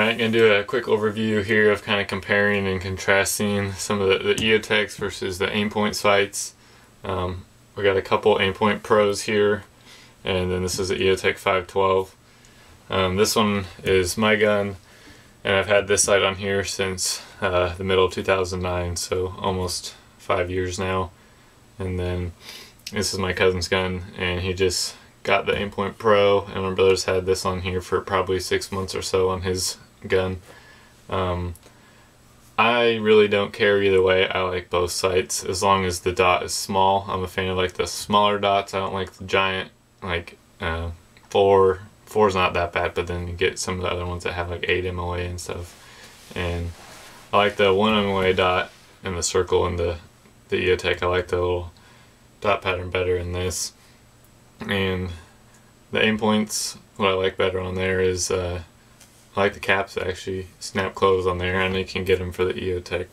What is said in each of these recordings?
Alright, going to do a quick overview here of kind of comparing and contrasting some of the Eotechs versus the Aimpoint sights. We got a couple Aimpoint Pros here, and then this is the Eotech 512. This one is my gun, and I've had this sight on here since the middle of 2009, so almost 5 years now. And then this is my cousin's gun, and he just got the Aimpoint Pro, and my brother's had this on here for probably 6 months or so on his gun. I really don't care either way. I like both sights as long as the dot is small. I'm a fan of like the smaller dots. I don't like the giant, like 4's not that bad, but then you get some of the other ones that have like 8 MOA and stuff. And I like the 1 MOA dot and the circle in the Eotech. I like the little dot pattern better in this. And the Aimpoints, what I like better on there is I like the caps that actually snap close on there. I know you can get them for the Eotech,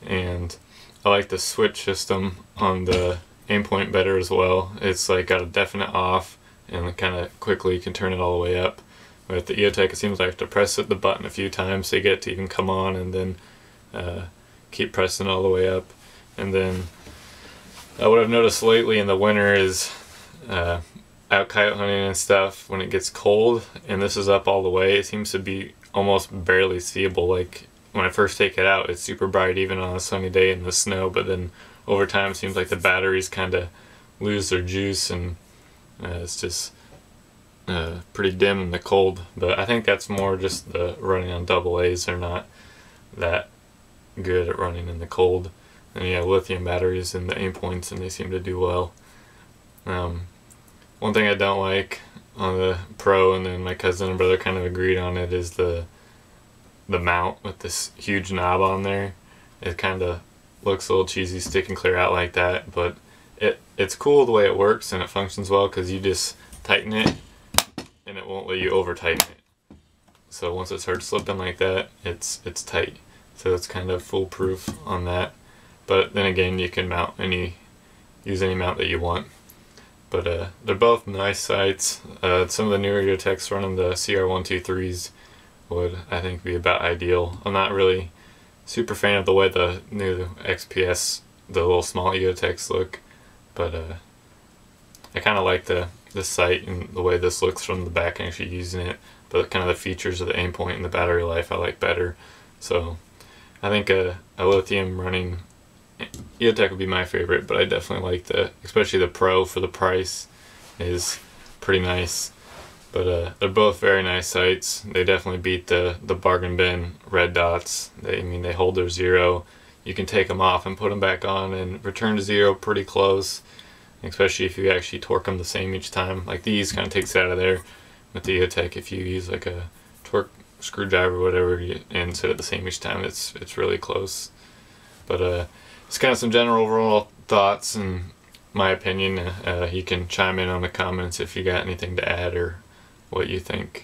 and I like the switch system on the Aimpoint better as well. It's like got a definite off, and kind of quickly you can turn it all the way up. With the Eotech, it seems like I have to press the button a few times to get it to even come on, and then keep pressing all the way up. And then what I've noticed lately in the winter is out coyote hunting and stuff, when it gets cold and this is up all the way, it seems to be almost barely seeable. Like when I first take it out, it's super bright even on a sunny day in the snow, but then over time it seems like the batteries kind of lose their juice, and it's just pretty dim in the cold. But I think that's more just the running on AA's. They're not that good at running in the cold. And yeah, lithium batteries in the Aimpoints, and they seem to do well. One thing I don't like on the Pro, and then my cousin and brother kind of agreed on it, is the mount with this huge knob on there. It kind of looks a little cheesy sticking clear out like that, but it's cool the way it works, and it functions well because you just tighten it and it won't let you over tighten it. So once it starts slipping like that, it's tight. So it's kind of foolproof on that. But then again, you can use any mount that you want. But they're both nice sights. Some of the newer Eotechs running the CR123s would, I think, be about ideal. I'm not really super fan of the way the new XPS, the little small Eotechs look, but I kind of like this sight and the way this looks from the back and actually using it. But kind of the features of the Aimpoint and the battery life I like better. So I think a lithium running Eotech would be my favorite, but I definitely like especially the Pro for the price is pretty nice. But they're both very nice sights. They definitely beat the bargain bin red dots. They hold their zero. You can take them off and put them back on and return to zero pretty close, especially if you actually torque them the same each time. Like these kind of takes it out of there. With the Eotech, if you use like a torque screwdriver or whatever and set it the same each time, it's really close. But it's kind of some general overall thoughts and my opinion. You can chime in on the comments if you got anything to add or what you think.